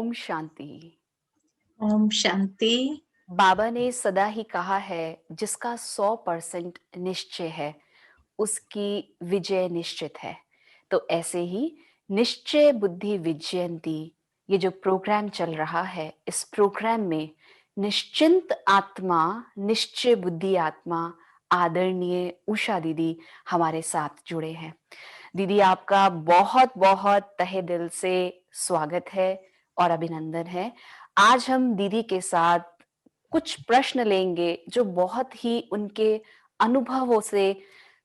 ओम शांति। ओम शांति। बाबा ने सदा ही कहा है, जिसका 100% निश्चय है उसकी विजय निश्चित है। तो ऐसे ही निश्चय बुद्धि विजयंती, ये जो प्रोग्राम चल रहा है, इस प्रोग्राम में निश्चिंत आत्मा, निश्चय बुद्धि आत्मा आदरणीय उषा दीदी हमारे साथ जुड़े हैं। दीदी, आपका बहुत बहुत तहे दिल से स्वागत है और अभिनंदन है। आज हम दीदी के साथ कुछ प्रश्न लेंगे जो बहुत ही उनके अनुभवों से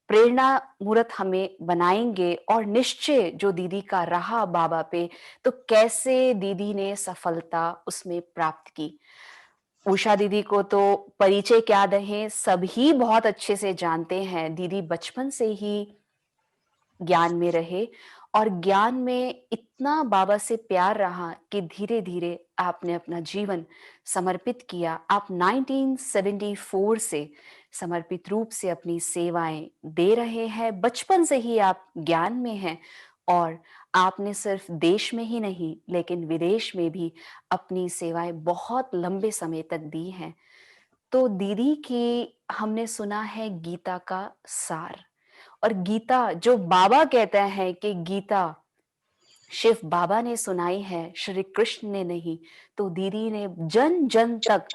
प्रेरणा मूर्त हमें बनाएंगे, और निश्चय जो दीदी का रहा बाबा पे, तो कैसे दीदी ने सफलता उसमें प्राप्त की। उषा दीदी को तो परिचय क्या दें, सभी बहुत अच्छे से जानते हैं। दीदी बचपन से ही ज्ञान में रहे और ज्ञान में इतना बाबा से प्यार रहा कि धीरे धीरे आपने अपना जीवन समर्पित किया। आप 1974 से समर्पित रूप से अपनी सेवाएं दे रहे हैं। बचपन से ही आप ज्ञान में हैं और आपने सिर्फ देश में ही नहीं लेकिन विदेश में भी अपनी सेवाएं बहुत लंबे समय तक दी हैं। तो दीदी की हमने सुना है गीता का सार, और गीता जो बाबा कहते हैं कि गीता शिव बाबा ने सुनाई है, श्री कृष्ण ने नहीं। तो दीदी ने जन जन तक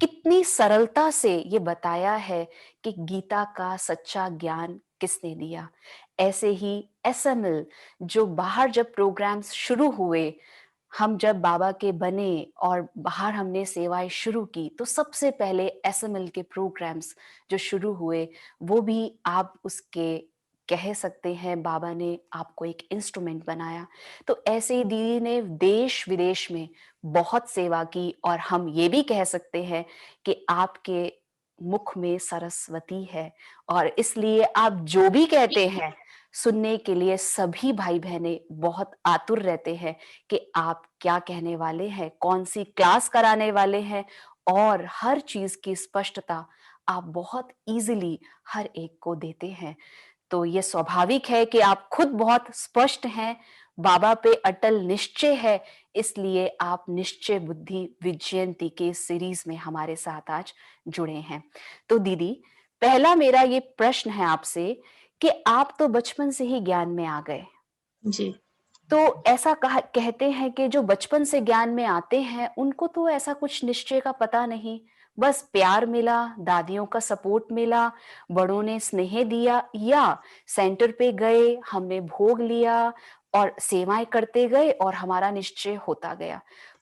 कितनी सरलता से ये बताया है कि गीता का सच्चा ज्ञान किसने दिया। ऐसे ही एसएमएल, जो बाहर जब प्रोग्राम्स शुरू हुए, हम जब बाबा के बने और बाहर हमने सेवाएं शुरू की, तो सबसे पहले एसएमएल के प्रोग्राम्स जो शुरू हुए, वो भी आप उसके कह सकते हैं बाबा ने आपको एक इंस्ट्रूमेंट बनाया। तो ऐसे ही दीदी ने देश विदेश में बहुत सेवा की, और हम ये भी कह सकते हैं कि आपके मुख में सरस्वती है, और इसलिए आप जो भी कहते हैं सुनने के लिए सभी भाई बहनें बहुत आतुर रहते हैं कि आप क्या कहने वाले हैं, कौन सी क्लास कराने वाले हैं। और हर चीज की स्पष्टता आप बहुत इजीली हर एक को देते हैं। तो ये स्वाभाविक है कि आप खुद बहुत स्पष्ट हैं, बाबा पे अटल निश्चय है, इसलिए आप निश्चय बुद्धि विजयंती के इस सीरीज में हमारे साथ आज जुड़े हैं। तो दीदी, पहला मेरा ये प्रश्न है आपसे कि आप तो बचपन से ही ज्ञान में आ गए। जी। तो ऐसा कहते हैं कि जो बचपन से ज्ञान में आते हैं उनको तो ऐसा कुछ निश्चय का पता नहीं, बस प्यार मिला, दादियों का सपोर्ट मिला, बड़ों ने स्नेह दिया, या सेंटर पे गए, हमने भोग लिया और सेवाएं करते गए और हमारा निश्चय होता गया।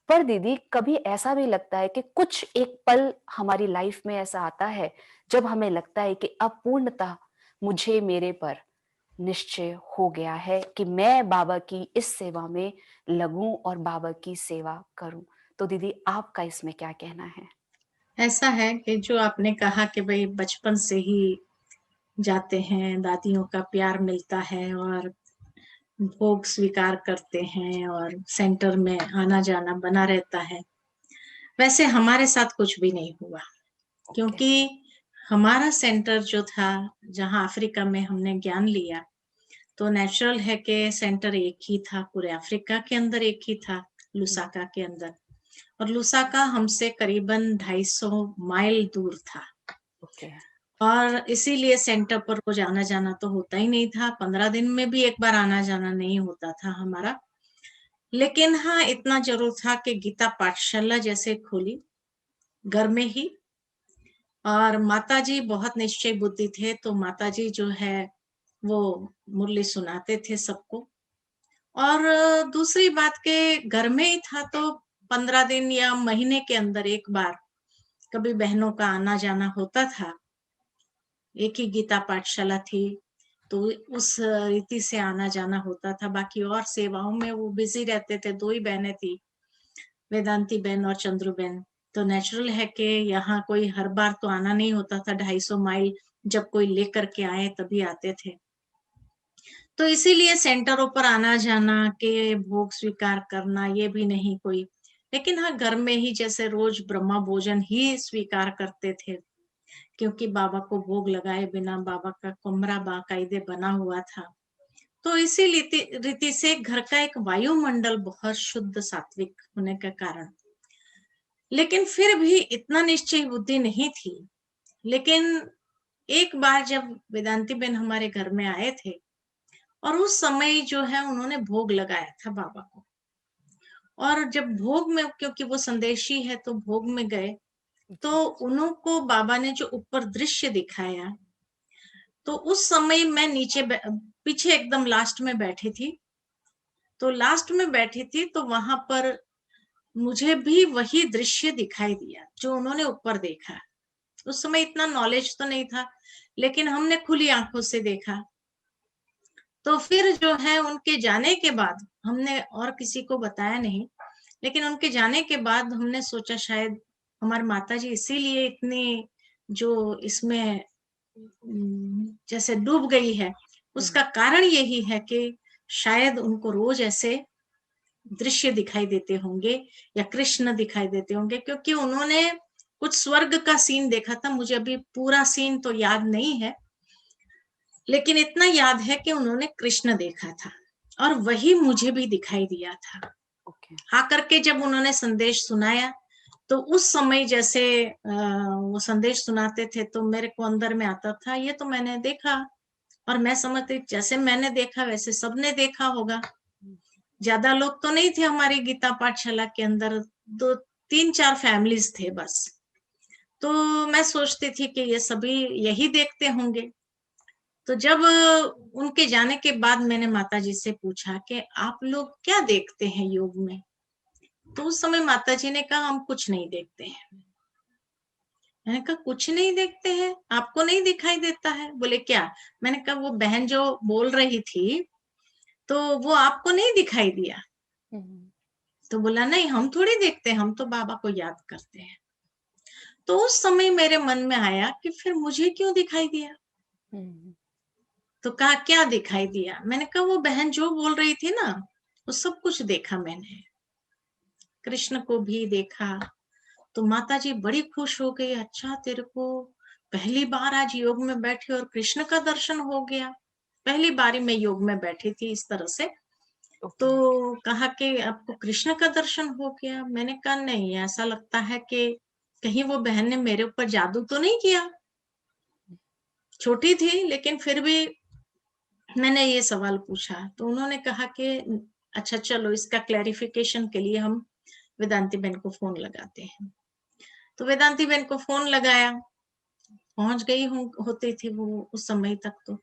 पर दीदी, कभी ऐसा भी लगता है कि कुछ एक पल हमारी लाइफ में ऐसा आता है जब हमें लगता है कि अब पूर्णतः मुझे मेरे पर निश्चय हो गया है कि मैं बाबा की इस सेवा में लगूं और बाबा की सेवा करूं। तो दीदी, आपका इसमें क्या कहना है? ऐसा है कि जो आपने कहा कि भई बचपन से ही जाते हैं, दादियों का प्यार मिलता है और भोग स्वीकार करते हैं और सेंटर में आना-जाना बना रहता है। वैसे हमारे साथ कुछ भी नहीं हुआ, ओके। क्योंकि हमारा सेंटर जो था, जहाँ अफ्रीका में हमने ज्ञान लिया, तो नेचुरल है कि सेंटर एक ही था, पूरे अफ्रीका के अंदर एक ही था, लुसाका के अंदर। और लुसाका हमसे करीबन 250 माइल दूर था ओके। और इसीलिए सेंटर पर रोज आना-जाना तो होता ही नहीं था। 15 दिन में भी एक बार आना-जाना नहीं होता था हमारा। लेकिन हाँ, इतना ज़रूर था कि गीता पाठशाला जैसे खोली, घर में ही। और माताजी बहुत निश्चय बुद्धि थे, तो माताजी जो है, वो मुरली सुनाते थे सबको। और दूसरी बात के घर में ही था, तो 15 दिन या महीने के अंदर एक बार कभी बहनों का आना-जाना होता था। एक ही गीता पाठशाला थी, तो उस रीति से आना-जाना होता था। बाकी और सेवाओं में वो बिज़ी रहते थे, 2 ही बहनें थी, वेदांती बहन और चंद्रू बहन। तो नेचुरल है कि यहाँ कोई हर बार तो आना नहीं होता था, 250 माइल जब कोई लेकर के आए तभी आते थे। तो इसीलिए सेंटरों पर आना-जाना के भोग स्वीकार करना ये भी नहीं कोई। लेकिन हाँ, घर में ही जैसे रोज़ ब्रह्मा भोजन ही स्वीकार करते थे, क्योंकि बाबा को भोग लगाए बिना बाबा का कमरा बाकायदे बना हुआ था। तो इसी रीति से घर का एक वायुमंडल बहुत शुद्ध सात्विक होने के कारण, लेकिन फिर भी इतना निश्चय बुद्धि नहीं थी। लेकिन एक बार जब वेदांती बेन हमारे घर में आए थे और उस समय जो है उन्होंने भोग लगाया था बाबा को, और जब भोग में, क्योंकि वो संदेशी है तो भोग में गए, तो जी। उनको बाबा ने जो ऊपर दृश्य दिखाया, तो उस समय मैं नीचे पीछे एकदम लास्ट में बैठी थी। तो लास्ट में बैठी थी तो वहां पर मुझे भी वही दृश्य दिखाई दिया जो उन्होंने ऊपर देखा। उस समय इतना नॉलेज तो नहीं था, लेकिन हमने खुली आंखों से देखा। तो फिर जो है उनके जाने के बाद हमने और किसी को बताया नहीं, लेकिन उनके जाने के बाद हमने सोचा शायद हमारी माता जी इसीलिए इतनी जो इसमें जैसे डूब गई है, उसका कारण यही है कि शायद उनको रोज ऐसे दृश्य दिखाई देते होंगे या कृष्ण दिखाई देते होंगे, क्योंकि उन्होंने कुछ स्वर्ग का सीन देखा था। मुझे अभी पूरा सीन तो याद नहीं है, लेकिन इतना याद है कि उन्होंने कृष्ण देखा था और वही मुझे भी दिखाई दिया था। ओके। आकर के जब उन्होंने संदेश सुनाया, तो उस समय जैसे वो संदेश सुनाते थे तो मेरे को अंदर में आता था, ये तो मैंने देखा। और मैं समझती जैसे मैंने देखा वैसे सबने देखा होगा। ज्यादा लोग तो नहीं थे हमारी गीता पाठशाला के अंदर, दो तीन चार फैमिलीज थे बस। तो मैं सोचती थी कि ये सभी यही देखते होंगे। तो जब उनके जाने के बाद मैंने माताजी से पूछा कि आप लोग क्या देखते हैं योग में, तो उस समय माताजी ने कहा हम कुछ नहीं देखते हैं। मैंने कहा कुछ नहीं देखते हैं, आपको नहीं दिखाई देता है? बोले क्या? मैंने कहा वो बहन जो बोल रही थी, तो वो आपको नहीं दिखाई दिया? तो बोला नहीं, हम थोड़ी देखते हैं, हम तो बाबा को याद करते हैं। तो उस समय मेरे मन में आया कि फिर मुझे क्यों दिखाई दिया? तो कहा क्या दिखाई दिया? मैंने कहा वो बहन जो बोल रही थी ना, वो सब कुछ देखा मैंने, कृष्ण को भी देखा। तो माताजी बड़ी खुश हो गई, अच्छा तेरे को पहली बार आज योग में बैठी और कृष्ण का दर्शन हो गया। पहली बारी मैं योग में बैठी थी इस तरह से। ओके। तो कहा कि आपको कृष्ण का दर्शन हो गया? मैंने कहा नहीं, ऐसा लगता है कि कहीं वो बहन ने मेरे ऊपर जादू तो नहीं किया। छोटी थी लेकिन फिर भी मैंने ये सवाल पूछा। तो उन्होंने कहा कि अच्छा चलो इसका क्लैरिफिकेशन के लिए हम वेदांती बहन को फोन लगाते हैं। तो वेदांती बहन को फोन लगाया, पहुंच गई होती थी वो उस समय तक।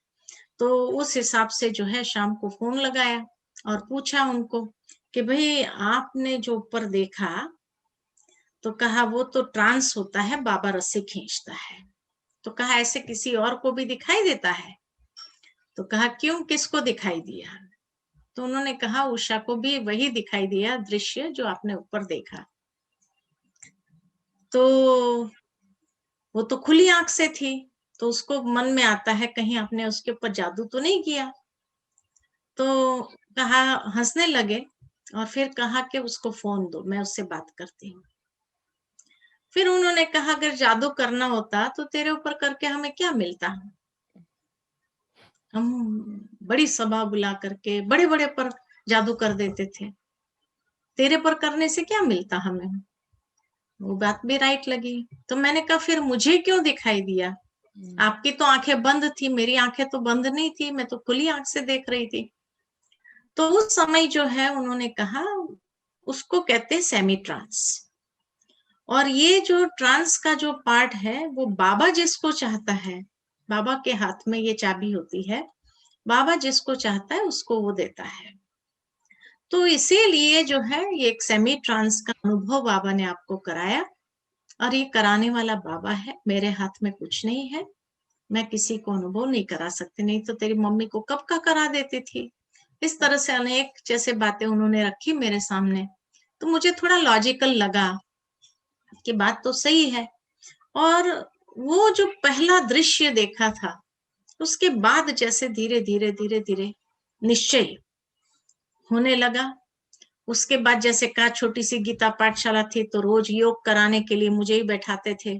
तो उस हिसाब से जो है शाम को फोन लगाया और पूछा उनको कि भाई आपने जो ऊपर देखा, तो कहा वो तो ट्रांस होता है, बाबा रस्सी खींचता है। तो कहा ऐसे किसी और को भी दिखाई देता है? तो कहा क्यों, किसको दिखाई दिया? तो उन्होंने कहा उषा को भी वही दिखाई दिया दृश्य जो आपने ऊपर देखा। तो वो तो खुली आंख से थी, तो उसको मन में आता है कहीं आपने उसके ऊपर जादू तो नहीं किया। तो कहा, हंसने लगे और फिर कहा कि उसको फोन दो, मैं उससे बात करती हूँ। फिर उन्होंने कहा अगर जादू करना होता तो तेरे ऊपर करके हमें क्या मिलता? हम बड़ी सभा बुला करके बड़े बड़े पर जादू कर देते थे, तेरे पर करने से क्या मिलता हमें? वो बात भी राइट लगी। तो मैंने कहा फिर मुझे क्यों दिखाई दिया? आपकी तो आंखें बंद थी, मेरी आंखें तो बंद नहीं थी, मैं तो खुली आंख से देख रही थी। तो उस समय जो है उन्होंने कहा उसको कहते हैं सेमी ट्रांस। और ये जो ट्रांस का जो पार्ट है वो बाबा जिसको चाहता है, बाबा के हाथ में ये चाबी होती है, बाबा जिसको चाहता है उसको वो देता है। तो इसीलिए जो है ये एक सेमी ट्रांस का अनुभव बाबा ने आपको कराया, और ये कराने वाला बाबा है, मेरे हाथ में कुछ नहीं है। मैं किसी को अनुभव नहीं करा सकती, नहीं तो तेरी मम्मी को कब का करा देती थी। इस तरह से अनेक जैसे बातें उन्होंने रखी मेरे सामने। तो मुझे थोड़ा लॉजिकल लगा कि बात तो सही है। और वो जो पहला दृश्य देखा था, उसके बाद जैसे धीरे धीरे धीरे धीरे निश्चय होने लगा। उसके बाद जैसे कहा छोटी सी गीता पाठशाला थी, तो रोज योग कराने के लिए मुझे ही बैठाते थे।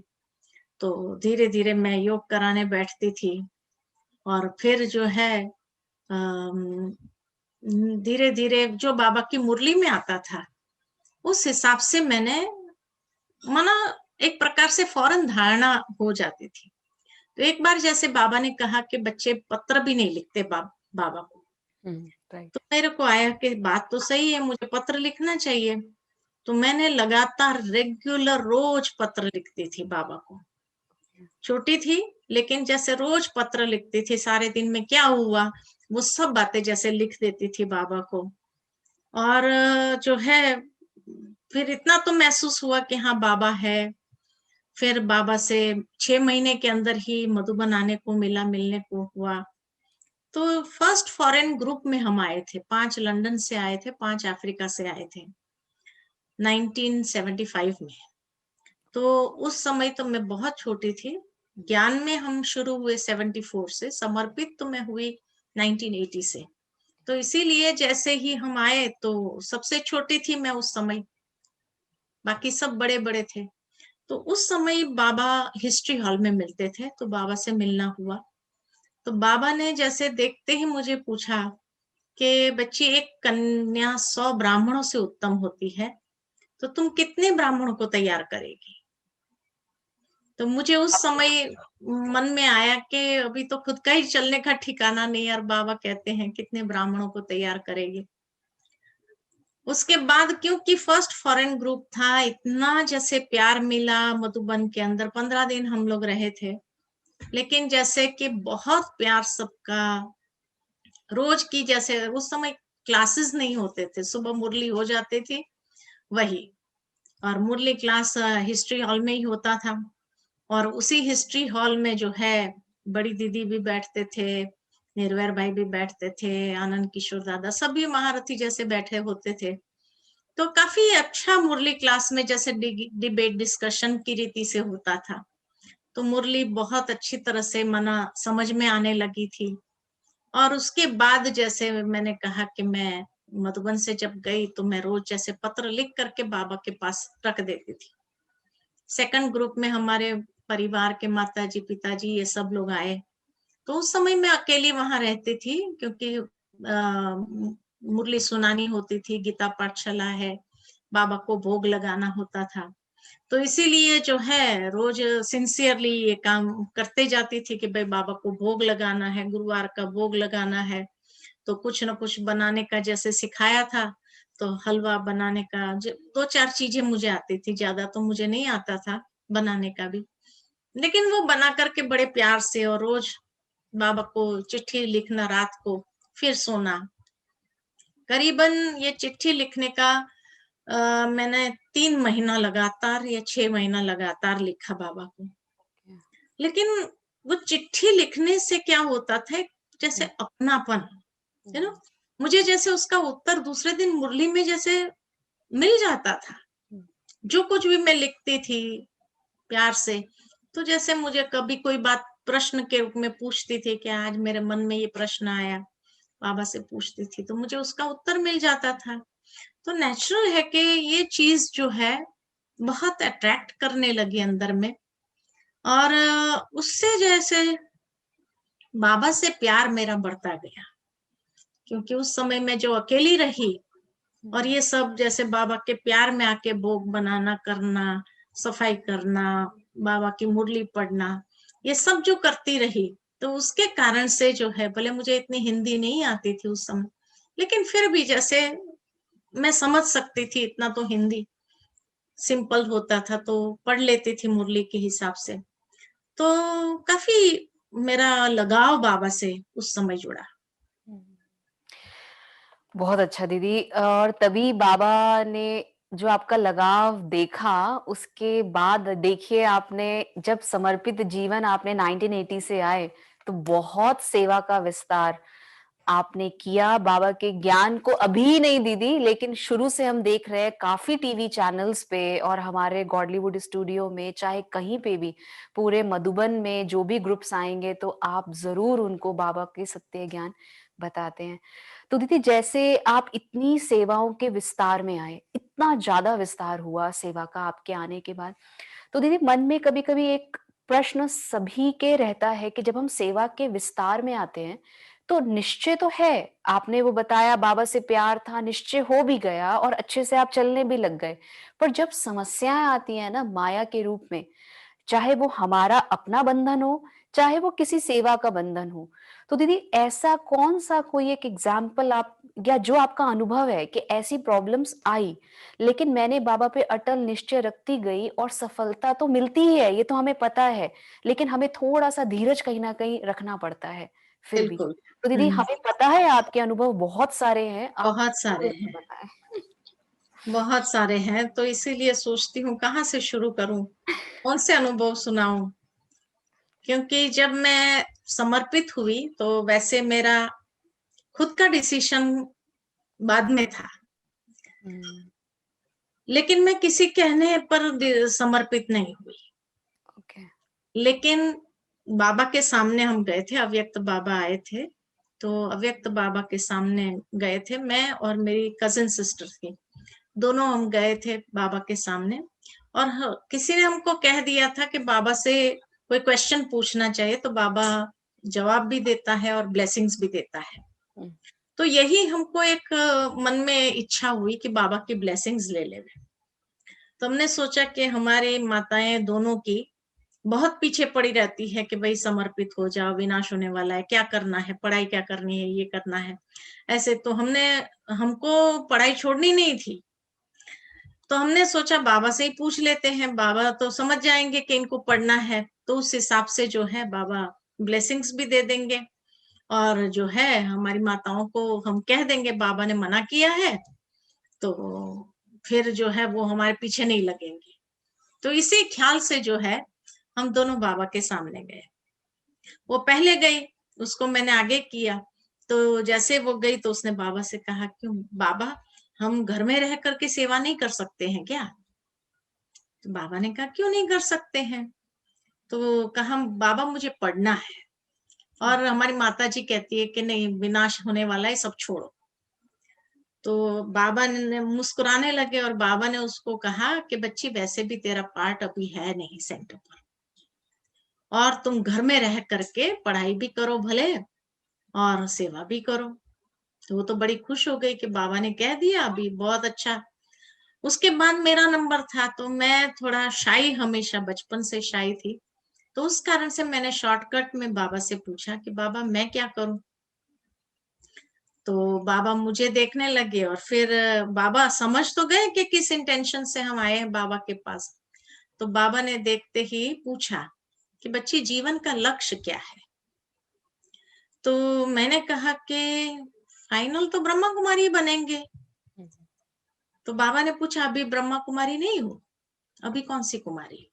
तो धीरे धीरे मैं योग कराने बैठती थी। और फिर जो है धीरे-धीरे जो बाबा की मुरली में आता था, उस हिसाब से मैंने माना एक प्रकार से फ़ौरन धारणा हो जाती थी। तो एक बार जैसे बाबा ने कहा कि बच्चे पत्र भी नहीं लिखते बाबा को। तो राइट। मेरे को आया कि बात तो सही है, मुझे पत्र लिखना चाहिए। तो मैंने लगातार रेगुलर रोज़ पत्र लिखती थी बाबा को। छोटी थी, लेकिन जैसे रोज़ पत्र लिखती थी, सारे दिन में क्या हुआ, वो सब बातें जैसे लिख देती थी बाबा को। और जो है फिर इतना तो महसूस हुआ कि हाँ, बाबा है। फिर बाबा से 6 महीने के अंदर ही मधुबन आने को मिला, मिलने को हुआ। तो फर्स्ट फॉरेन ग्रुप में हम आए थे, 5 लंदन से आए थे, 5 अफ्रीका से आए थे, 1975 में। तो उस समय तो मैं बहुत छोटी थी। ज्ञान में हम शुरू हुए 74 से, समर्पित तो मैं हुई 1980 से। तो इसीलिए जैसे ही हम आए तो सबसे छोटी थी मैं उस समय, बाकी सब बड़े-बड़े थे। तो उस समय बाबा हिस्ट्री हॉल में मिलते थे, तो बाबा से मिलना हुआ। तो बाबा ने जैसे देखते ही मुझे पूछा कि बच्ची, एक कन्या 100 ब्राह्मणों से उत्तम होती है, तो तुम कितने ब्राह्मणों को तैयार करेगी? तो मुझे उस समय मन में आया कि अभी तो खुद का ही चलने का ठिकाना नहीं, और बाबा कहते हैं कितने ब्राह्मणों को तैयार करेगी। उसके बाद क्योंकि फर्स्ट फॉरेन ग्रुप था, इतना जैसे प्यार मिला मधुबन के अंदर, 15 दिन हम लोग रहे थे। लेकिन जैसे कि बहुत प्यार सबका, रोज की जैसे उस समय क्लासेस नहीं होते थे, सुबह मुरली हो जाती थी, वही। और मुरली क्लास हिस्ट्री हॉल में ही होता था। और उसी हिस्ट्री हॉल में जो है बड़ी दीदी भी बैठते थे, निर्वैर भाई भी बैठते थे, आनंद किशोर दादा, सभी महारथी जैसे बैठे होते थे। तो काफी अच्छा मुरली क्लास में जैसे डिबेट डिस्कशन की रीति से होता था। तो मुरली बहुत अच्छी तरह से मना समझ में आने लगी थी। और उसके बाद जैसे मैंने कहा कि मैं मधुबन से जब गई तो मैं रोज जैसे पत्र लिख करके बाबा के पास रख देती थी। सेकंड ग्रुप में हमारे परिवार के माताजी, पिताजी ये सब लोग आए। तो उस समय मैं अकेली वहां रहती थी, क्योंकि मुरली सुनानी होती थी, गीता पाठशाला है, बाबा को भोग लगाना होता था। तो इसीलिए जो है रोज सिंसियरली ये काम करते जाती थी कि भाई बाबा को भोग लगाना है, गुरुवार का भोग लगाना है। तो कुछ न कुछ बनाने का जैसे सिखाया था, तो हलवा बनाने का 2-4 चीजें मुझे आती थी, ज्यादा तो मुझे नहीं आता था बनाने का भी। लेकिन वो बना करके बड़े प्यार से, और रोज बाबा को चिट्ठी लिखना रात को, फिर सोना। करीबन ये चिट्ठी लिखने का मैंने 3 महीना लगातार या 6 महीना लगातार लिखा बाबा को। लेकिन वो चिट्ठी लिखने से क्या होता था, जैसे अपनापन, यू नो, मुझे जैसे उसका उत्तर दूसरे दिन मुरली में जैसे मिल जाता था। जो कुछ भी मैं लिखती थी प्यार से, तो जैसे मुझे कभी कोई बात प्रश्न के रूप में पूछती थी कि आज मेरे मन में ये प्रश्न आया, बाबा से पूछती थी, तो मुझे उसका उत्तर मिल जाता था। तो नेचुरल है कि ये चीज जो है बहुत अट्रैक्ट करने लगी अंदर में। और उससे जैसे बाबा से प्यार मेरा बढ़ता गया, क्योंकि उस समय मैं जो अकेली रही, और ये सब जैसे बाबा के प्यार में आके भोग बनाना, करना, सफाई करना, बाबा की मुरली पढ़ना, ये सब जो करती रही, तो उसके कारण से जो है, भले मुझे इतनी हिंदी नहीं आती थी उस समय, लेकिन फिर भी जैसे मैं समझ सकती थी, इतना तो हिंदी सिंपल होता था, तो पढ़ लेती थी मुरली के हिसाब से। तो काफी मेरा लगाव बाबा से उस समय जुड़ा। बहुत अच्छा दीदी। और तभी बाबा ने जो आपका लगाव देखा, उसके बाद देखिए आपने जब समर्पित जीवन आपने 1980 से आए, तो बहुत सेवा का विस्तार आपने किया। बाबा के ज्ञान को अभी नहीं दीदी, लेकिन शुरू से हम देख रहे हैं काफ़ी टीवी चैनल्स पे और हमारे गॉडलीवुड स्टूडियो में, चाहे कहीं पे भी, पूरे मधुबन में जो भी ग्रुप्स आएँगे तो आप ज़रूर उनको बाबा के सत्य ज्ञान बताते हैं। तो दीदी जैसे आप इतनी सेवाओं के विस्तार में आए, इतना ज़्यादा विस्तार हुआ सेवा का आपके आने के बाद, तो दीदी मन में कभी-कभी एक प्रश्न सभी के रहता है कि जब हम सेवा के विस्तार में आते हैं, तो निश्चय तो है, आपने वो बताया बाबा से प्यार था, निश्चय हो भी गया और अच्छे से आप चलने भी लग गए। पर जब समस्याएँ आती हैं ना माया के रूप में, चाहे वो हमारा अपना बंधन हो, चाहे वो किसी सेवा का बंधन हो, तो दीदी ऐसा कौन-सा कोई एक एग्ज़ाम्पल आप या जो आपका अनुभव है कि ऐसी प्रॉब्लम्स आई, लेकिन मैंने बाबा पे अटल निश्चय रखती गई और सफलता तो मिलती ही है, ये तो हमें पता है, लेकिन हमें थोड़ा-सा धीरज कहीं न कहीं रखना पड़ता है, फिर भी। बिल्कुल। तो दीदी हुँ, हमें पता है आपके अनुभव बहुत सारे हैं, आप बहुत सारे थोड़े से हैं, बताएँ? बहुत सारे हैं, तो इसीलिए सोचती हूँ कहाँ से शुरू करूँ? कौन से अनुभव सुनाऊँ? क्योंकि जब मैं समर्पित हुई, तो वैसे मेरा खुद का डिसीज़न बाद में था। हुँ, लेकिन मैं किसी कहने पर समर्पित नहीं हुई। ओके। लेकिन बाबा के सामने हम गए थे, अव्यक्त बाबा आए थे, तो अव्यक्त बाबा के सामने गए थे, मैं और मेरी कज़िन सिस्टर थी। दोनों हम गए थे बाबा के सामने और किसी ने हमको कह दिया था कि बाबा से कोई क्वेश्चन पूछना चाहिए, तो बाबा जवाब भी देता है और ब्लेसिंग्स भी देता है। हुँ, तो यही हमको एक मन में इच्छा हुई कि बाबा की ब्लेसिंग्स ले लें। तो हमने सोचा कि हमारी माताएँ दोनों की बहुत पीछे पड़ी रहती है कि भई समर्पित हो जाओ, विनाश होने वाला है, क्या करना है, पढ़ाई क्या करनी है, ये करना है। ऐसे तो हमको पढ़ाई छोड़नी नहीं थी। तो हमने सोचा बाबा से ही पूछ लेते हैं, बाबा तो समझ जाएँगे कि इनको पढ़ना है, तो उस हिसाब से जो है बाबा ब्लेसिंग्स भी दे देंगे और जो है हमारी माताओं को हम कह देंगे बाबा ने मना किया है, तो फिर जो है वो हमारे पीछे नहीं लगेंगे। तो इसी ख्याल से जो है हम दोनों बाबा के सामने गए। वो पहले गई, उसको मैंने आगे किया। तो जैसे वो गई तो उसने बाबा से कहा, "क्यों बाबा, हम घर में रह कर के सेवा नहीं कर सकते हैं क्या?" तो बाबा ने कहा, "क्यों नहीं कर सकते हैं?" तो कहा, "बाबा मुझे पढ़ना है।" हुँ, और हमारी माताजी कहती है कि नहीं विनाश होने वाला है, सब छोड़ो। तो बाबा ने मुस्कुराने लगे और बाबा ने उसको कहा कि बच्ची वैसे भी तेरा पार्ट अभी है नहीं सेंटर पर और तुम घर में रह करके पढ़ाई भी करो भले और सेवा भी करो। तो वो तो बड़ी खुश हो गई कि बाबा ने कह दिया अभी बहुत अच्छा। उसके बाद मेरा नंबर था तो मैं थोड़ा शाई हमेशा बचपन से शाई थी। तो उस कारण से मैंने शॉर्टकट में बाबा से पूछा कि बाबा मैं क्या करूं? तो बाबा मुझे देखने लगे और फिर बाबा समझ तो गए कि किस इंटेंशन से हम आए हैं बाबा के पास। तो बाबा ने देखते ही पूछा कि बच्ची जीवन का लक्ष्य क्या है? तो मैंने कहा कि फाइनल तो ब्रह्मा कुमारी बनेंगे। हुँ, तो बाबा ने पूछा अभी ब्रह्मा कुमारी नहीं हो? अभी कौन सी कुमारी?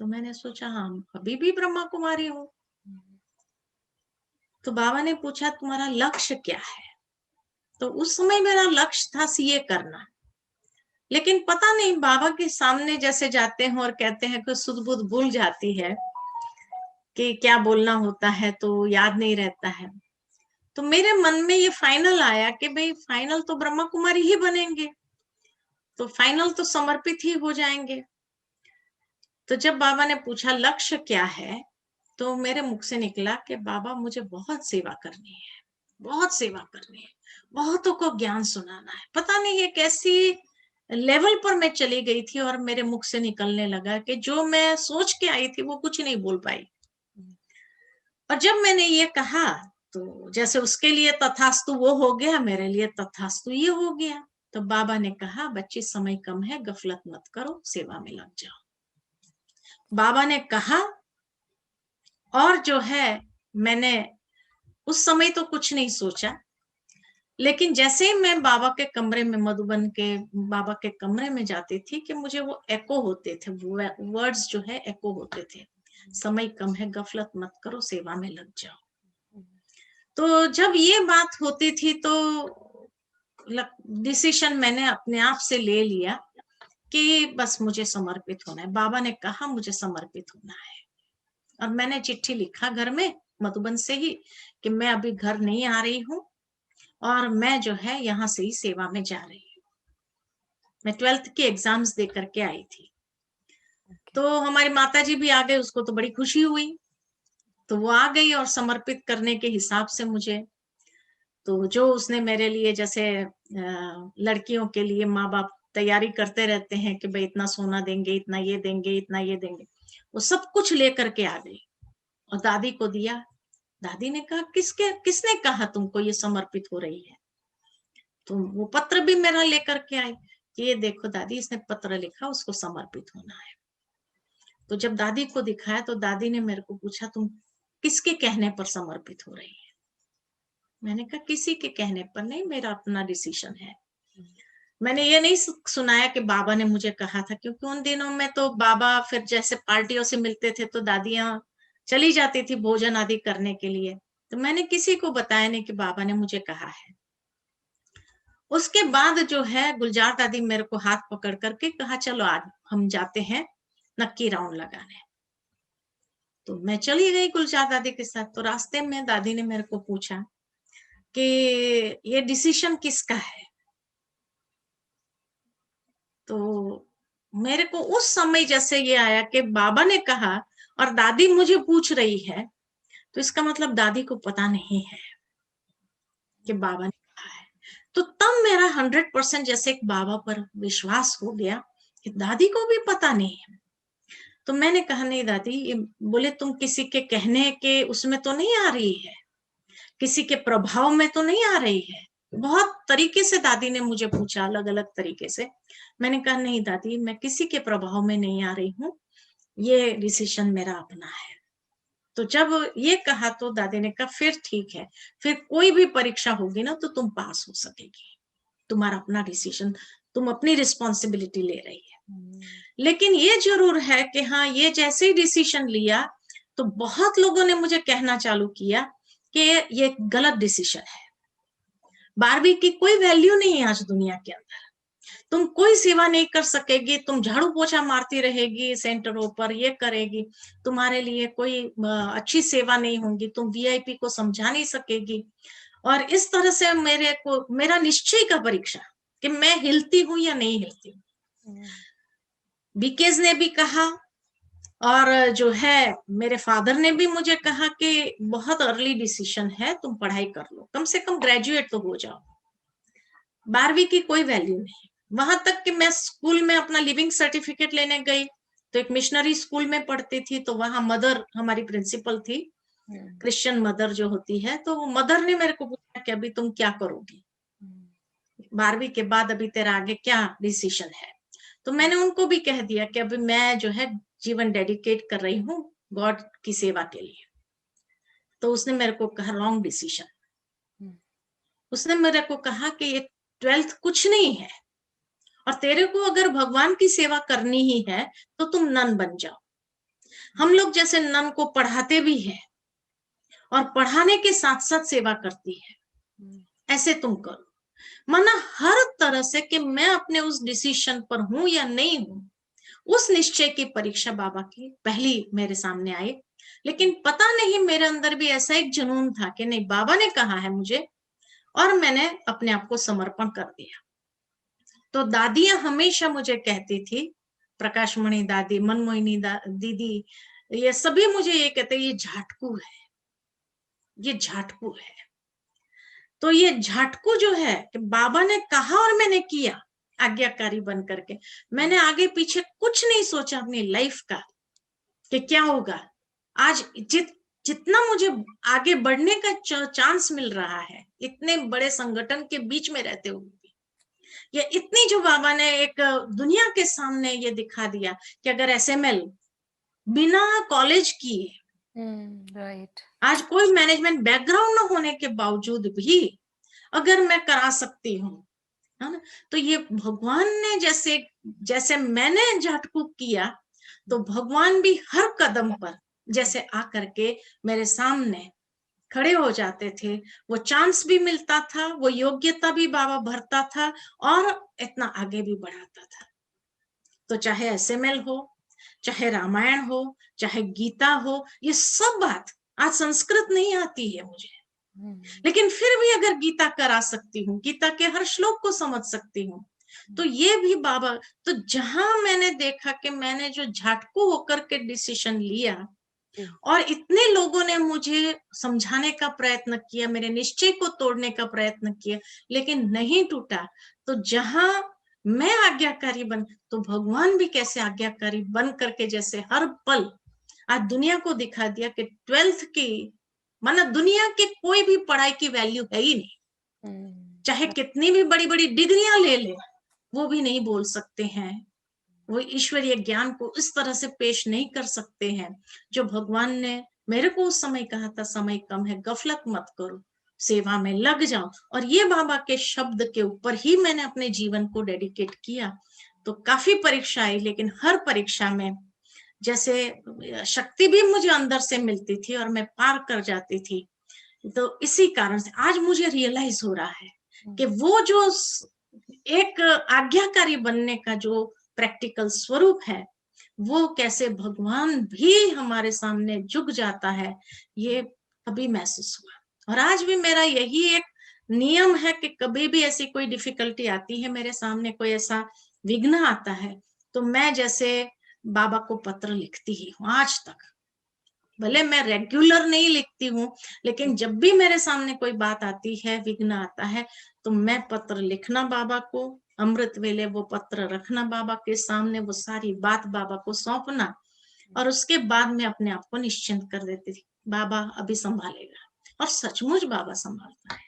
तो मैंने सोचा हाँ, अभी भी ब्रह्मा कुमारी हूँ। हुँ, तो बाबा ने पूछा तुम्हारा लक्ष्य क्या है? तो उस समय मेरा लक्ष्य था सीए करना। लेकिन पता नहीं बाबा के सामने जैसे जाते हैं और कहते हैं कि सुध-बुध भूल जाती है कि क्या बोलना होता है तो याद नहीं रहता है। तो मेरे मन में ये फाइनल आया कि भई फाइनल तो ब्रह्मा कुमारी ही बनेंगे। तो फाइनल तो समर्पित ही हो जाएँगे। तो जब बाबा ने पूछा लक्ष्य क्या है? तो मेरे मुख से निकला कि बाबा मुझे बहुत सेवा करनी है, बहुत सेवा करनी है, बहुतों को ज्ञान सुनाना है। पता नहीं ये कैसी लेवल पर मैं चली गई थी और मेरे मुख से निकलने लगा कि जो मैं सोच के आई थी वो कुछ नहीं बोल पाई। हुँ, और जब मैंने ये कहा तो जैसे उसके लिए तथास्तु वो हो गया, मेरे लिए तथास्तु ये हो गया। तो बाबा ने कहा बच्ची समय कम है, गफलत मत करो, सेवा में लग जाओ। बाबा ने कहा और जो है मैंने उस समय तो कुछ नहीं सोचा, लेकिन जैसे ही मैं बाबा के कमरे में मधुबन के बाबा के कमरे में जाती थी कि मुझे वो एको होते थे, वर्ड्स जो है एको होते थे। समय कम है, गफलत मत करो, सेवा में लग जाओ। हुँ, तो जब ये बात होती थी तो डिसीजन मैंने अपने आप से ले लिया कि बस मुझे समर्पित होना है। बाबा ने कहा मुझे समर्पित होना है और मैंने चिट्ठी लिखा घर में मधुबन से ही कि मैं अभी घर नहीं आ रही हूँ और मैं जो है यहाँ से ही सेवा में जा रही हूँ। मैं 12th के एग्जाम्स दे करके आई थी। ओके। तो हमारी माताजी भी आ गए, उसको तो बड़ी खुशी हुई। तो वो आ गई और समर्पित करने के हिसाब से मुझे, तो जो उसने मेरे लिए, जैसे लड़कियों के लिए माँ-बाप तैयारी करते रहते हैं कि भई इतना सोना देंगे, इतना ये देंगे, इतना ये देंगे। वो सब कुछ लेकर के आ गई और दादी को दिया। दादी ने कहा, किसने कहा तुमको ये समर्पित हो रही है? तो वो पत्र भी मेरा लेकर के आई कि ये देखो दादी, इसने पत्र लिखा, उसको समर्पित होना है। तो जब दादी को दिखाया तो दादी ने मेरे को पूछा, तुम किसके कहने पर समर्पित हो रही है? मैंने कहा, किसी के कहने पर नहीं, मेरा अपना डिसीजन है। मैंने ये नहीं सुनाया कि बाबा ने मुझे कहा था, क्योंकि उन दिनों में तो बाबा फिर जैसे पार्टियों से मिलते थे तो दादियां चली जाती थी भोजन आदि करने के लिए। तो मैंने किसी को बताया नहीं कि बाबा ने मुझे कहा है। उसके बाद जो है, गुलजार दादी मेरे को हाथ पकड़ करके कहा, चलो आज हम जाते हैं नक्की राउंड लगाने। तो मैं चली गई गुलजार दादी के साथ। तो रास्ते में दादी ने मेरे को पूछा कि ये डिसीजन किसका है? तो मेरे को उस समय जैसे ये आया कि बाबा ने कहा और दादी मुझे पूछ रही है, तो इसका मतलब दादी को पता नहीं है कि बाबा ने कहा है। तो तब मेरा 100% जैसे एक बाबा पर विश्वास हो गया कि दादी को भी पता नहीं है। तो मैंने कहा, नहीं दादी, ये बोले तुम किसी के कहने के उसमें तो नहीं आ रही है, किसी के प्रभाव में तो नहीं आ रही है। बहुत तरीके से दादी ने मुझे पूछा, अलग अलग तरीके से। मैंने कहा, नहीं दादी, मैं किसी के प्रभाव में नहीं आ रही हूँ, ये डिसीजन मेरा अपना है। तो जब ये कहा तो दादी ने कहा, फिर ठीक है, फिर कोई भी परीक्षा होगी ना तो तुम पास हो सकेगी, तुम्हारा अपना डिसीजन, तुम अपनी रिस्पॉन्सिबिलिटी ले रही है। लेकिन ये जरूर है कि हाँ, ये जैसे ही डिसीजन लिया तो बहुत लोगों ने मुझे कहना चालू किया कि ये गलत डिसीजन है। 12वीं की कोई वैल्यू नहीं है आज दुनिया के अंदर। तुम कोई सेवा नहीं कर सकेगी, तुम झाड़ू पोछा मारती रहेगी सेंटरों पर, ये करेगी, तुम्हारे लिए कोई अच्छी सेवा नहीं होगी, तुम वीआईपी को समझा नहीं सकेगी। और इस तरह से मेरा निश्चय का परीक्षा कि मैं हिलती हूँ या नहीं हिलती हूँ। बीकेज ने भी कहा और जो है मेरे फादर ने भी मुझे कहा कि बहुत अर्ली डिसीजन है, तुम पढ़ाई कर लो, कम से कम ग्रेजुएट तो हो जाओ। 12वीं की कोई वैल्यू नहीं। वहां तक कि मैं स्कूल में अपना लिविंग सर्टिफिकेट लेने गई तो एक मिशनरी स्कूल में पढ़ती थी, तो वहां मदर हमारी प्रिंसिपल थी, क्रिश्चियन मदर जो होती है, तो वो मदर ने मेरे को पूछा कि अभी तुम क्या करोगी 12वीं के बाद, अभी तेरा आगे क्या डिसीजन है? तो मैंने उनको भी कह दिया कि अभी मैं जो है जीवन डेडिकेट कर रही हूँ गॉड की सेवा के लिए। तो उसने मेरे को कहा, रॉन्ग डिसीजन। उसने मेरे को कहा कि ये 12th कुछ नहीं है, और तेरे को अगर भगवान की सेवा करनी ही है तो तुम नन बन जाओ। हम लोग जैसे नन को पढ़ाते भी हैं और पढ़ाने के साथ साथ सेवा करती है, ऐसे तुम करो। माना हर तरह से कि मैं अपने उस डिसीजन पर हूं या नहीं हूं, उस निश्चय की परीक्षा बाबा की पहली मेरे सामने आई। लेकिन पता नहीं मेरे अंदर भी ऐसा एक जुनून था कि नहीं, बाबा ने कहा है मुझे, और मैंने अपने आप को समर्पण कर दिया। तो दादियां हमेशा मुझे कहती थी, प्रकाशमणि दादी, मनमोहिनी दीदी, ये सभी मुझे ये कहते, ये झाटकू है, ये झाटकू है। तो ये झाटकू जो है कि बाबा ने कहा और मैंने किया आज्ञाकारी बन करके। मैंने आगे पीछे कुछ नहीं सोचा अपनी लाइफ का कि क्या होगा। आज जितना मुझे आगे बढ़ने का चांस मिल रहा है, इतने बड़े संगठन के बीच में रहते हुए भी, ये इतनी जो बाबा ने एक दुनिया के सामने ये दिखा दिया कि अगर एसएमएल बिना कॉलेज किए, राइट, आज कोई मैनेजमेंट बैकग्राउंड न होने के बावजूद भी अगर मैं करा सकती हूँ, है ना, तो ये भगवान ने जैसे जैसे मैंने झटकू किया, तो भगवान भी हर कदम पर जैसे आकर के मेरे सामने खड़े हो जाते थे। वो चांस भी मिलता था, वो योग्यता भी बाबा भरता था और इतना आगे भी बढ़ाता था। तो चाहे एसएमएल हो, चाहे रामायण हो, चाहे गीता हो, ये सब बात, आज संस्कृत नहीं आती है मुझे, लेकिन फिर भी अगर गीता करा सकती हूँ, गीता के हर श्लोक को समझ सकती हूँ, तो ये भी बाबा। तो जहां मैंने देखा कि मैंने जो झाटकू होकर के डिसीजन लिया, जी। और इतने लोगों ने मुझे समझाने का प्रयत्न किया, मेरे निश्चय को तोड़ने का प्रयत्न किया, लेकिन नहीं टूटा। तो जहां मैं आज्ञाकारी बन, तो भगवान भी कैसे आज्ञाकारी बन करके जैसे हर पल आज दुनिया को दिखा दिया कि 12th की माना दुनिया की कोई भी पढ़ाई की वैल्यू है ही नहीं। चाहे कितनी भी बड़ी बड़ी डिग्रियां ले ले, वो भी नहीं बोल सकते हैं, वो ईश्वरीय ज्ञान को इस तरह से पेश नहीं कर सकते हैं जो भगवान ने मेरे को उस समय कहा था, समय कम है, गफलत मत करो, सेवा में लग जाओ। और ये बाबा के शब्द के ऊपर ही मैंने अपने जीवन को डेडिकेट किया। तो काफी परीक्षा आई, लेकिन हर परीक्षा में जैसे शक्ति भी मुझे अंदर से मिलती थी और मैं पार कर जाती थी। तो इसी कारण से आज मुझे रियलाइज हो रहा है कि वो जो एक आज्ञाकारी बनने का जो प्रैक्टिकल स्वरूप है, वो कैसे भगवान भी हमारे सामने झुक जाता है, ये अभी महसूस हुआ। और आज भी मेरा यही एक नियम है कि कभी भी ऐसी कोई डिफिकल्टी आती है मेरे सामने, कोई ऐसा विघ्न आता है, तो मैं जैसे बाबा को पत्र लिखती ही हूँ आज तक। भले मैं रेगुलर नहीं लिखती हूँ, लेकिन जब भी मेरे सामने कोई बात आती है, विघ्न आता है, तो मैं पत्र लिखना बाबा को, अमृत वेले वो पत्र रखना बाबा के सामने, वो सारी बात बाबा को सौंपना, और उसके बाद मैं अपने आप को निश्चिंत कर देती थी, बाबा अभी संभालेगा। और सचमुच बाबा संभालता है।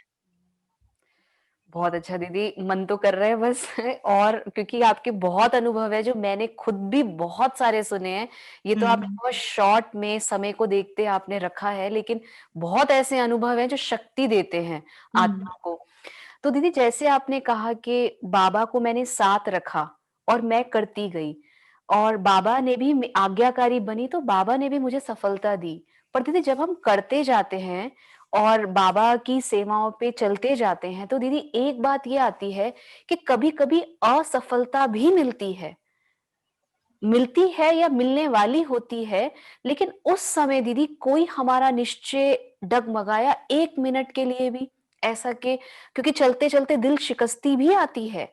बहुत अच्छा दीदी, मन तो कर रहा है बस और क्योंकि आपके बहुत अनुभव है जो मैंने खुद भी बहुत सारे सुने हैं। ये तो आपने हम्म। बहुत शॉर्ट में समय को देखते आपने रखा है, लेकिन बहुत ऐसे अनुभव हैं जो शक्ति देते हैं हम्म। आत्मा को। तो दीदी जैसे आपने कहा कि बाबा को मैंने साथ रखा और मैं करती गई और बाबा ने भी आज्ञाकारी बनी तो बाबा ने भी मुझे सफलता दी। पर दीदी जब हम करते जाते हैं और बाबा की सेवाओं पे चलते जाते हैं तो दीदी एक बात ये आती है कि कभी-कभी असफलता भी मिलती है या मिलने वाली होती है, लेकिन उस समय दीदी कोई हमारा निश्चय डगमगाया 1 मिनट के लिए भी ऐसा कि क्योंकि चलते-चलते दिल शिकस्ती भी आती है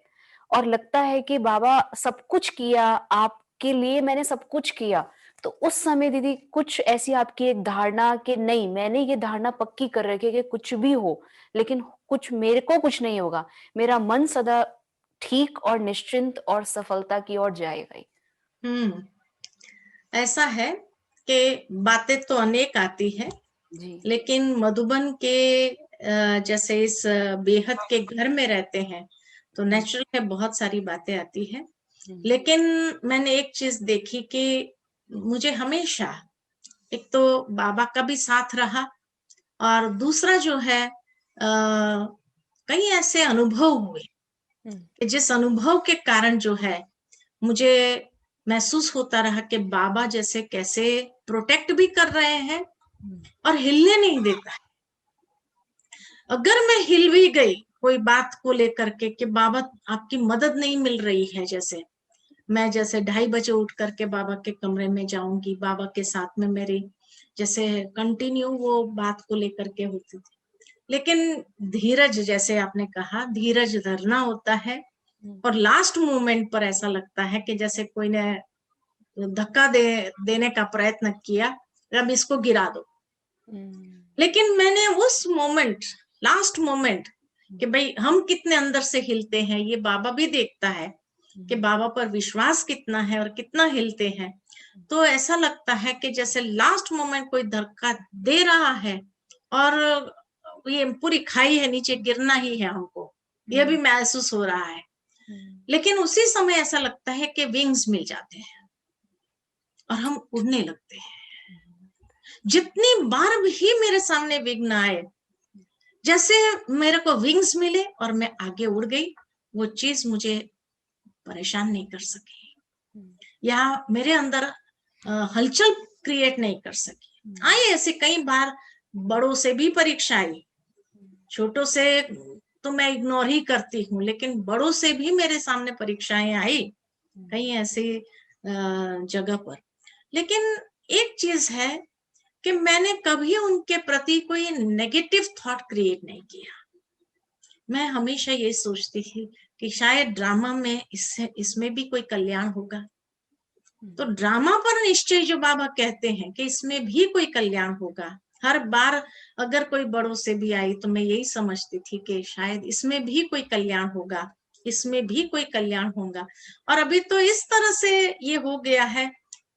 और लगता है कि बाबा सब कुछ किया, आपके लिए मैंने सब कुछ किया। तो उस समय दीदी कुछ ऐसी आपकी एक धारणा कि नहीं मैंने ये धारणा पक्की कर रखी है कि कुछ भी हो, लेकिन कुछ मेरे को कुछ नहीं होगा। मेरा मन सदा ठीक और निश्चिंत और सफलता की ओर जाएगा ही। हम्म। ऐसा है कि बातें तो अनेक आती है, जी। लेकिन मधुबन के जैसे इस बेहद के घर में रहते हैं, तो नेचुरल है, बहुत सारी बातें आती है। हुँ। लेकिन मैंने एक चीज देखी कि मुझे हमेशा एक तो बाबा का भी साथ रहा, और दूसरा जो है कई ऐसे अनुभव हुए हुँ। कि जिस अनुभव के कारण जो है मुझे महसूस होता रहा कि बाबा जैसे कैसे प्रोटेक्ट भी कर रहे हैं हुँ। और हिलने नहीं देता है। अगर मैं हिल भी गई कोई बात को लेकर के कि बाबा आपकी मदद नहीं मिल रही है, जैसे मैं जैसे 2:30 बजे उठ करके बाबा के कमरे में जाऊंगी, बाबा के साथ में मेरी जैसे कंटिन्यू वो बात को लेकर के होती थी। लेकिन धीरज, जैसे आपने कहा, धीरज धरना होता है। हुँ। और लास्ट मोमेंट पर ऐसा लगता है कि जैसे कोई ने धक्का देने का प्रयत्न किया, अब इसको गिरा दो। हुँ। लेकिन मैंने उस मोमेंट, लास्ट मोमेंट, कि भाई हम कितने अंदर से हिलते हैं, ये बाबा भी देखता है कि हुँ। बाबा पर विश्वास कितना है और कितना हिलते हैं। तो ऐसा लगता है कि जैसे लास्ट मोमेंट कोई धक्का दे रहा है और ये पूरी खाई है, नीचे गिरना ही है हमको, ये भी हुँ। महसूस हो रहा है। हुँ। लेकिन उसी समय ऐसा लगता है कि विंग्स मिल जाते हैं और हम उड़ने लगते हैं। जितनी बार भी मेरे सामने विघ्न आए, जैसे मेरे को विंग्स मिले और मैं आगे उड़ गई, वो चीज मुझे परेशान नहीं कर सकी हुँ। या मेरे अंदर हलचल क्रिएट नहीं कर सकी। हुँ। आई ऐसे कई बार, बड़ों से भी परीक्षा आई, छोटों से तो मैं इग्नोर ही करती हूँ, लेकिन बड़ों से भी मेरे सामने परीक्षाएं आई हुँ। कहीं ऐसी जगह पर। लेकिन एक चीज है कि मैंने कभी उनके प्रति कोई नेगेटिव थॉट क्रिएट नहीं किया। मैं हमेशा ये सोचती थी कि शायद ड्रामा में इससे इसमें भी कोई कल्याण होगा, तो ड्रामा पर निश्चय जो बाबा कहते हैं कि इसमें भी कोई कल्याण होगा। हर बार अगर कोई बड़ों से भी आई तो मैं यही समझती थी कि शायद इसमें भी कोई कल्याण होगा, इसमें भी कोई कल्याण होगा। और अभी तो इस तरह से ये हो गया है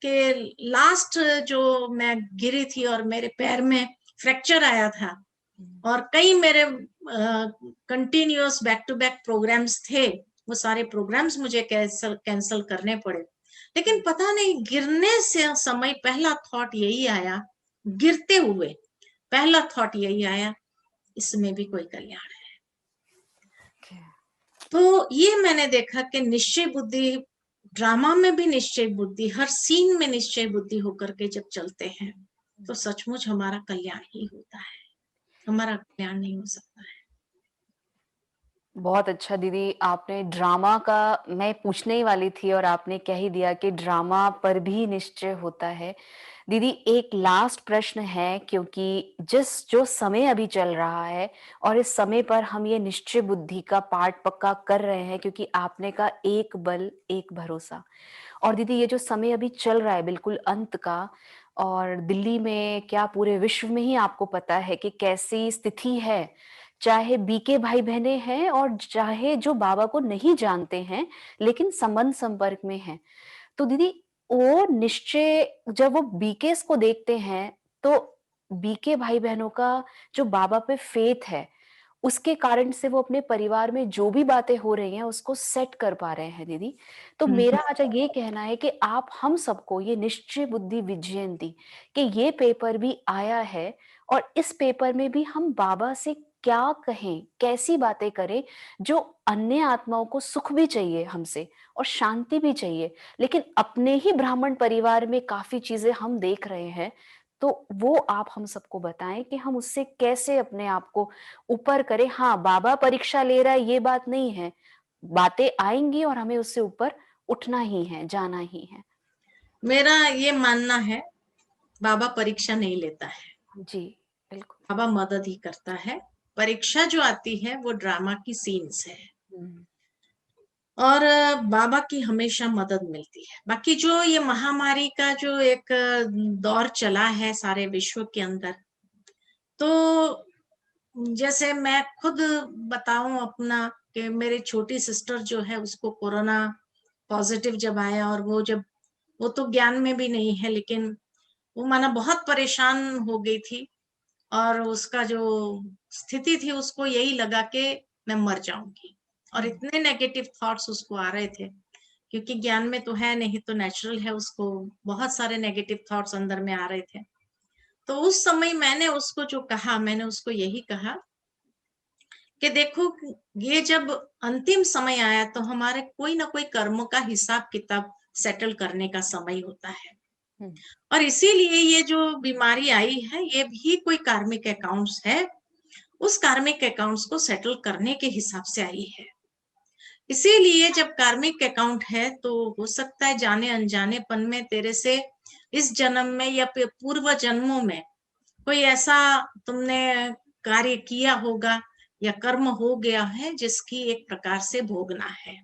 कि लास्ट जो मैं गिरी थी और मेरे पैर में फ्रैक्चर आया था, और कई मेरे continuous back to back programs थे, वो सारे प्रोग्राम्स मुझे कैंसल करने पड़े। लेकिन पता नहीं गिरने से समय पहला थॉट यही आया, गिरते हुए पहला थॉट यही आया, इसमें भी कोई कल्याण है। तो ये मैंने देखा कि निश्चय बुद्धि, ड्रामा में भी निश्चय बुद्धि, हर सीन में निश्चय बुद्धि होकर के जब चलते हैं तो सचमुच हमारा कल्याण ही होता है, हमारा कल्याण नहीं हो सकता है। बहुत अच्छा दीदी, आपने ड्रामा का मैं पूछने ही वाली थी और आपने कह ही दिया कि ड्रामा पर भी निश्चय होता है। दीदी एक लास्ट प्रश्न है, क्योंकि जो समय अभी चल रहा है और इस समय पर हम ये निश्चय बुद्धि का पाठ पक्का कर रहे हैं, क्योंकि आपने कहा एक बल एक भरोसा। और दीदी ये जो समय अभी चल रहा है बिल्कुल अंत का, और दिल्ली में क्या पूरे विश्व में ही आपको पता है कि कैसी स्थिति है, चाहे बीके भाई बहने हैं और चाहे जो बाबा को नहीं जानते हैं लेकिन संबंध संपर्क में हैं। तो दीदी वो निश्चय जब वो बीकेस को देखते हैं तो बीके भाई बहनों का जो बाबा पे फेथ है, उसके कारण से वो अपने परिवार में जो भी बातें हो रही हैं उसको सेट कर पा रहे हैं दीदी। तो मेरा आज ये कहना है कि आप हम सबको ये निश्चय बुद्धि विजयंती कि ये पेपर भी आया है, और इस पेपर में भी हम बाबा से क्या कहें, कैसी बातें करें, जो अन्य आत्माओं को सुख भी चाहिए हमसे और शांति भी चाहिए, लेकिन अपने ही ब्राह्मण परिवार में काफी चीजें हम देख रहे हैं। तो वो आप हम सबको बताएं कि हम उससे कैसे अपने आप को ऊपर करें। हाँ, बाबा परीक्षा ले रहा है ये बात नहीं है, बातें आएंगी और हमें उससे ऊपर उठना ही है, जाना ही है। मेरा ये मानना है, बाबा परीक्षा नहीं लेता है, जी बिल्कुल। बाबा मदद ही करता है। परीक्षा जो आती है वो ड्रामा की सीन्स है, हम्म, और बाबा की हमेशा मदद मिलती है। बाकी जो ये महामारी का जो एक दौर चला है सारे विश्व के अंदर, तो जैसे मैं खुद बताऊं अपना, कि मेरी छोटी सिस्टर जो है उसको कोरोना पॉजिटिव जब आया, और वो जब, वो तो ज्ञान में भी नहीं है, लेकिन वो माना बहुत परेशान हो गई थी, और उसका जो स्थिति थी उसको यही लगा कि मैं मर जाऊंगी, और इतने नेगेटिव थॉट्स उसको आ रहे थे, क्योंकि ज्ञान में तो है नहीं, तो नेचुरल है, उसको बहुत सारे नेगेटिव थॉट्स अंदर में आ रहे थे। तो उस समय मैंने उसको जो कहा, मैंने उसको यही कहा कि देखो, ये जब अंतिम समय आया तो हमारे कोई ना कोई कर्म का हिसाब किताब सेटल करने का समय होता है, हम्म, और इसीलिए ये जो बीमारी आई है ये भी कोई कार्मिक अकाउंट्स है, उस कार्मिक अकाउंट्स को सेटल करने के हिसाब से आई है। इसीलिए जब कार्मिक अकाउंट है तो हो सकता है जाने अनजानेपन में तेरे से इस जन्म में या पूर्व जन्मों में कोई ऐसा तुमने कार्य किया होगा या कर्म हो गया है जिसकी एक प्रकार से भोगना है।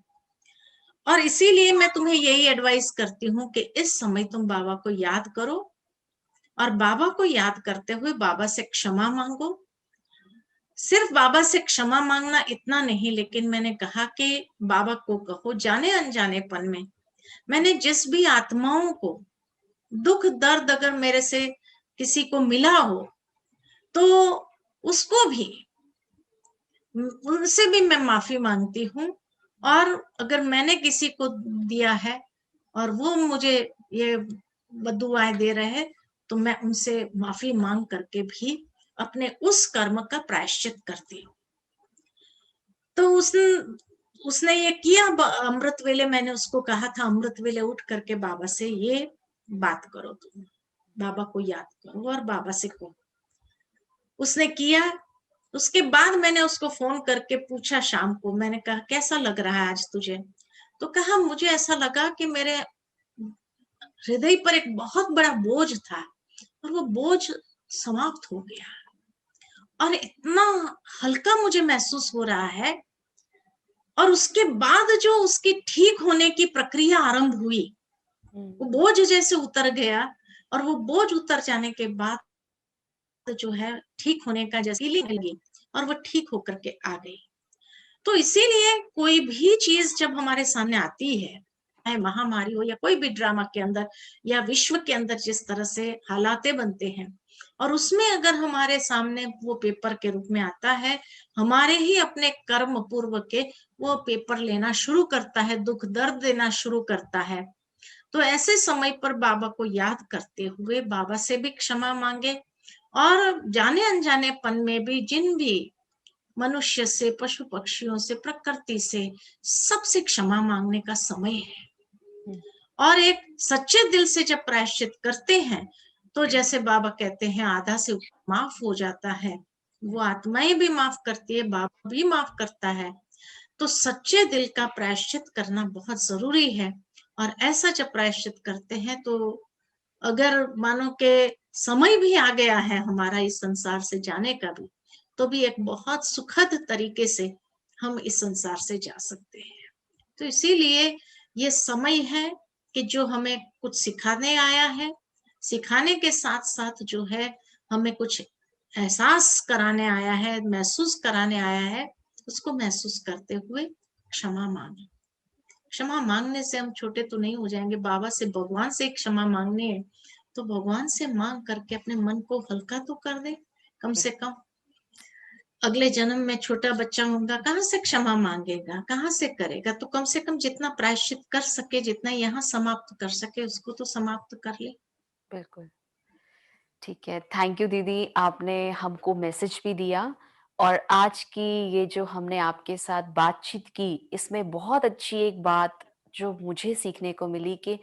और इसीलिए मैं तुम्हें यही एडवाइस करती हूँ कि इस समय तुम बाबा को याद करो, और बाबा को याद करते हुए बाबा से क्षमा मांगो। सिर्फ बाबा से क्षमा मांगना इतना नहीं, लेकिन मैंने कहा कि बाबा को कहो जाने अनजानेपन में मैंने जिस भी आत्माओं को दुख दर्द अगर मेरे से किसी को मिला हो, तो उसको भी, उनसे भी मैं माफी मांगती हूँ। और अगर मैंने किसी को दिया है और वो मुझे ये बद्दुआएं दे रहे हैं, तो मैं उनसे माफी मांग करके भी अपने उस कर्म का प्रायश्चित करती हूँ। तो उसने ये किया। अमृत वेले मैंने उसको कहा था, अमृत वेले उठ करके बाबा से ये बात करो, तुम बाबा को याद करो और बाबा से कहो। उसने किया। उसके बाद मैंने उसको फोन करके पूछा शाम को, मैंने कहा कैसा लग रहा है आज तुझे? तो कहा मुझे ऐसा लगा कि मेरे हृदय पर एक बहुत बड़ा बोझ था और वो बोझ समाप्त हो गया, और इतना हल्का मुझे महसूस हो रहा है। और उसके बाद जो उसकी ठीक होने की प्रक्रिया आरंभ हुई, वो हुँ, बोझ जैसे उतर गया और वो बोझ उतर जाने के बाद जो है ठीक होने का जैसे फीलिंग लगी और वो ठीक होकर के आ गई। तो इसीलिए कोई भी चीज़ जब हमारे सामने आती है, चाहे महामारी हो या कोई भी ड्रामा के अंदर या विश्व के अंदर जिस तरह से हालातें बनते हैं और उसमें अगर हमारे सामने वो पेपर के रूप में आता है, हमारे ही अपने कर्म पूर्व के वो पेपर लेना शुरू करता है, दुःख दर्द देना शुरू करता है। तो ऐसे समय पर बाबा को याद करते हुए बाबा से भी क्षमा माँगे और जाने-अनजानेपन में भी जिन भी मनुष्य से, पशु-पक्षियों से, प्रकृति से, सबसे क्षमा माँगने का समय है। हुँ, और एक सच्चे दिल से जब प्रायश्चित करते हैं, तो जैसे बाबा कहते हैं आधा से माफ़ हो जाता है। वो आत्माएँ भी माफ़ करती है, बाबा भी माफ़ करता है। तो सच्चे दिल का प्रायश्चित करना बहुत ज़रूरी है और ऐसा जब प्रायश्चित करते हैं तो अगर मानो के समय भी आ गया है हमारा इस संसार से जाने का भी, तो भी एक बहुत सुखद तरीके से हम इस संसार से जा सकते हैं। तो इसीलिए ये समय है कि जो हमें कुछ सिखाने आया है, सिखाने के साथ-साथ जो है हमें कुछ एहसास कराने आया है, महसूस कराने आया है, उसको महसूस करते हुए क्षमा माँगे। क्षमा माँगने से हम छोटे तो नहीं हो जाएँगे, बाबा से भगवान से क्षमा माँगनी है, तो भगवान से माँग करके अपने मन को हल्का तो कर दें, कम से कम। अगले जन्म में छोटा बच्चा होगा, कहाँ से क्षमा माँगेगा, कहाँ से करेगा? तो कम से कम जितना प्रायश्चित कर सके, जितना यहाँ समाप्त कर सके, उसको तो समाप्त कर ले। बिल्कुल। ठीक है, थैंक यू दीदी, आपने हमको मैसेज भी दिया और आज की ये जो हमने आपके साथ बातचीत की, इसमें बहुत अच्छी एक बात जो मुझे सीखने को मिली कि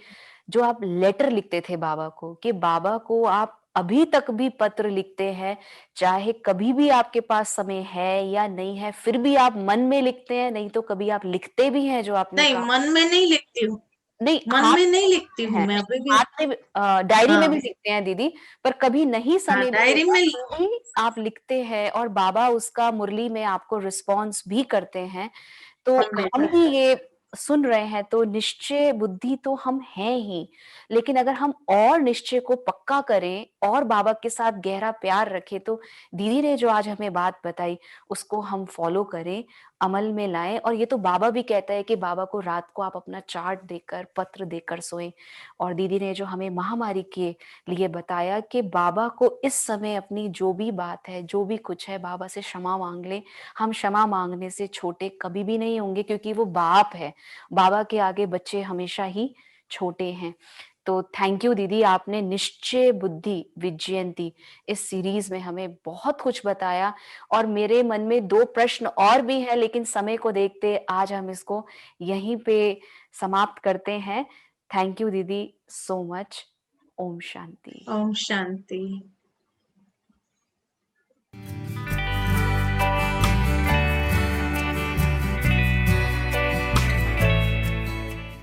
जो आप लेटर लिखते थे बाबा को, कि बाबा को आप अभी तक भी पत्र लिखते हैं, चाहे कभी भी आपके पास समय है या नहीं है, फिर भी आप मन में लिखते हैं, नहीं तो कभी आप लिखते भी हैं, जो आपने नहीं, कहा। मन में नहीं लिखती हूँ, नहीं, मन हाथ में में नहीं लिखती लिखते हूँ हैं, मैं अभी भी। हाथ में डायरी में भी हाँ, लिखते हैं दीदी, पर कभी नहीं हाँ, समय डायरी मिलेगा में तो ही आप लिखते हैं और बाबा उसका मुरली में आपको रिस्पॉन्स भी करते हैं। तो फल देता हम है। भी ये सुन रहे हैं तो निश्चय बुद्धि तो हम हैं ही, लेकिन अगर हम और निश्चय को पक्का करें और बाबा के साथ गहरा प्यार रखें तो दीदी ने जो आज हमें बात बताई उसको हम फॉलो करें, अमल में लाएं। और ये तो बाबा भी कहता है कि बाबा को रात को आप अपना चार्ट देकर, पत्र देकर सोएं। और दीदी ने जो हमें महामारी के लिए बताया कि बाबा को इस समय अपनी जो भी बात है, जो भी कुछ है, बाबा से क्षमा मांग लें। हम क्षमा मांगने से छोटे कभी भी नहीं होंगे क्योंकि वो बाप है। बाबा के आगे बच्चे हमेशा ही छोटे हैं। तो थैंक यू दीदी, आपने निश्चय बुद्धि विजयंती इस सीरीज में हमें बहुत कुछ बताया और मेरे मन में 2 प्रश्न और भी हैं, लेकिन समय को देखते आज हम इसको यहीं पे समाप्त करते हैं। थैंक यू दीदी सो मच। ओम शांति। ओम शांति।